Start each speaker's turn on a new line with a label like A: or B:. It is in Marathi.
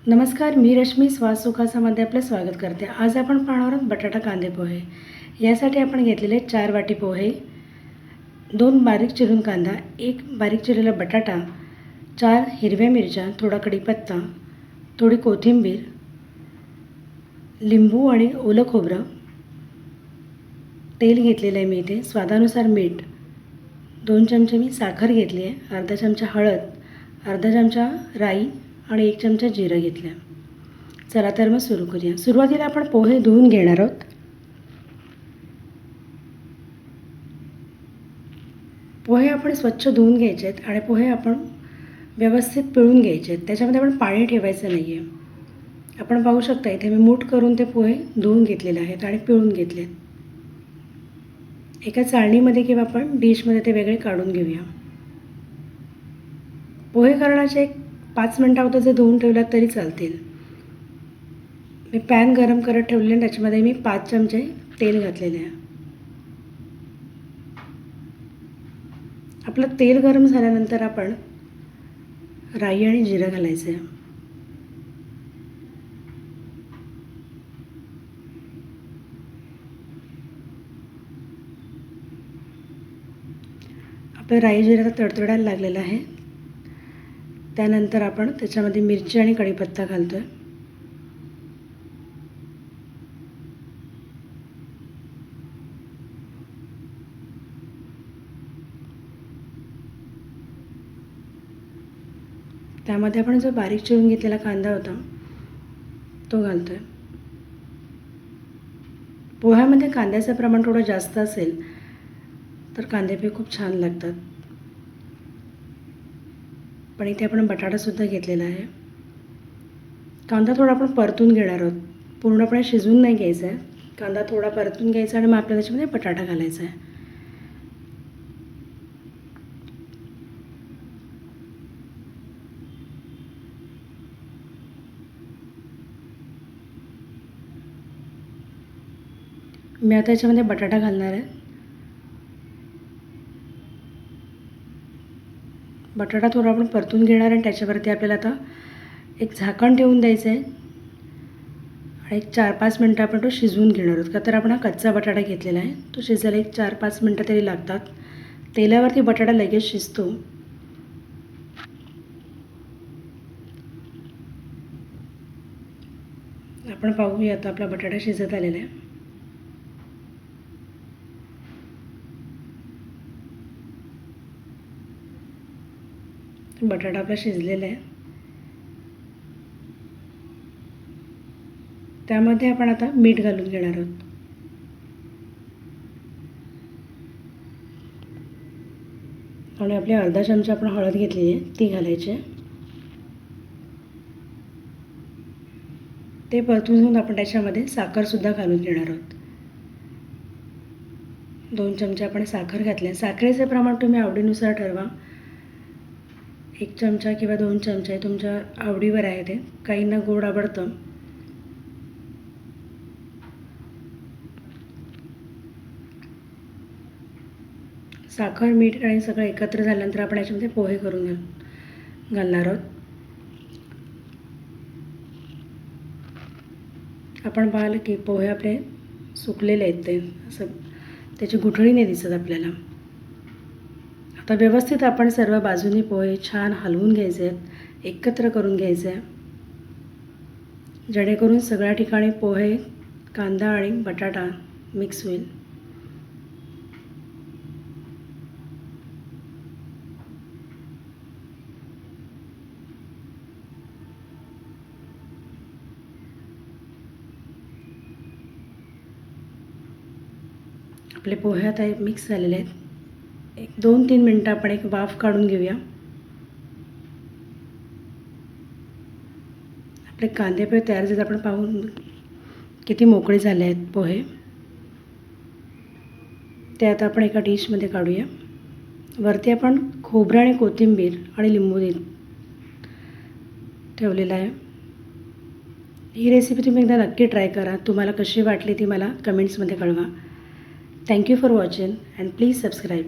A: नमस्कार, मी रश्मी श्वास सुखासामध्ये आपलं स्वागत करते. आज आपण पाहणार आहोत बटाटा कांदे पोहे. यासाठी आपण घेतलेले 4 वाटी पोहे, 2 बारीक चिरून कांदा, 1 बारीक चिरलेला बटाटा, 4 हिरव्या मिरच्या, थोडा कढीपत्ता, थोडी कोथिंबीर, लिंबू आणि ओलं खोबरं, तेल घेतलेलं आहे मी इथे, स्वादानुसार मीठ, 2 चमचे मी साखर घेतली आहे, अर्धा चमचा हळद, अर्धा चमचा राई आणि 1 चमचा जिरं घेतलं. चला तर मग सुरू करूया. सुरुवातीला आपण पोहे धुवून घेणार आहोत. पोहे आपण स्वच्छ धुवून घ्यायचे आहेत आणि पोहे आपण व्यवस्थित पिळून घ्यायचे आहेत. त्याच्यामध्ये आपण पाणी ठेवायचं नाही आहे. आपण पाहू शकता इथे मी मूठ करून ते पोहे धुवून घेतलेले आहेत आणि पिळून घेतले. एका चाळणीमध्ये किंवा आपण डिशमध्ये ते वेगळे काढून घेऊया. पोहे करण्याचे 5 मिनटं अगोदर जर धुवून ठेवलात तरी चालतील. मी पॅन गरम करत ठेवलेले, त्याच्यामध्ये मी 5 चमचे तेल घातलेले आहे. आपलं तेल गरम झाल्यानंतर आपण राई आणि जिरं घालायचं आहे. आपलं राई जिरं तडतडायला लागलेलं आहे. त्यानंतर आपण त्याच्यामध्ये मिरची आणि कढीपत्ता घालतो आहे. त्यामध्ये आपण जो बारीक चिरून घेतलेला कांदा होता तो घालतो आहे. पोह्यामध्ये कांद्याचं प्रमाण थोडं जास्त असेल तर कांदे पोहे खूप छान लागतात. पण इथे आपण बटाटासुद्धा घेतलेला आहे. कांदा थोडा आपण परतून घेणार आहोत. पूर्णपणे शिजवून नाही घ्यायचा आहे. कांदा थोडा परतून घ्यायचा आणि मग आपल्याला त्याच्यामध्ये बटाटा घालायचा आहे. मी आता याच्यामध्ये बटाटा घालणार आहे. बटाटा थोडा आपण परतून घेणार आणि त्याच्यावरती आपल्याला आता एक झाकण ठेवून द्यायचं आहे आणि एक 4-5 मिनटं आपण तो शिजवून घेणार आहोत. का तर आपण हा कच्चा बटाटा घेतलेला आहे, तो शिजायला एक 4-5 मिनटं तरी लागतात. तेलावरती बटाटा लगेच शिजतो. आपण पाहूया आता आपला बटाटा शिजत आलेला आहे. बटाटा आपला शिजलेला आहे. त्यामध्ये आपण आता मीठ घालून घेणार आहोत. आणि आपली अर्धा चमचा आपण हळद घेतली आहे ती घालायची आहे. ते परतून घेऊन आपण त्याच्यामध्ये साखरसुद्धा घालून घेणार आहोत. 2 चमचे आपण साखर घातली. साखरेचे प्रमाण तुम्ही आवडीनुसार ठरवा. 1 चमचा किंवा 2 चमचे तुमच्या आवडीवर आहे ते. काहींना गोड आवडतं. साखर, मीठ आणि सगळं एकत्र झाल्यानंतर आपण याच्यामध्ये पोहे करून घालणार आहोत. आपण पाहिलं की पोहे आपले सुकलेले आहेत, ते असं त्याची गुठळी नाही दिसत आपल्याला. आता व्यवस्थित आपण सर्व बाजूनी पोहे छान हलवून घ्यायचे आहेत, एकत्र करून घ्यायचे आहे, जेणेकरून सगळ्या ठिकाणी पोहे, कांदा आणि बटाटा मिक्स होईल. आपले पोहे आता मिक्स झालेले आहेत. एक 2-3 मिनटं आपण एक वाफ काढून घेऊया. आपले कांदे पोहे तयार झाले. आपण पाहून किती मोकळे झाले आहेत पोहे. ते आता आपण एका डिशमध्ये काढूया. वरती आपण खोबरं आणि कोथिंबीर आणि लिंबू ठेवलेला आहे. ही रेसिपी तुम्ही एकदा नक्की ट्राय करा. तुम्हाला कशी वाटली ती मला कमेंट्समध्ये कळवा. Thank you for watching and please subscribe.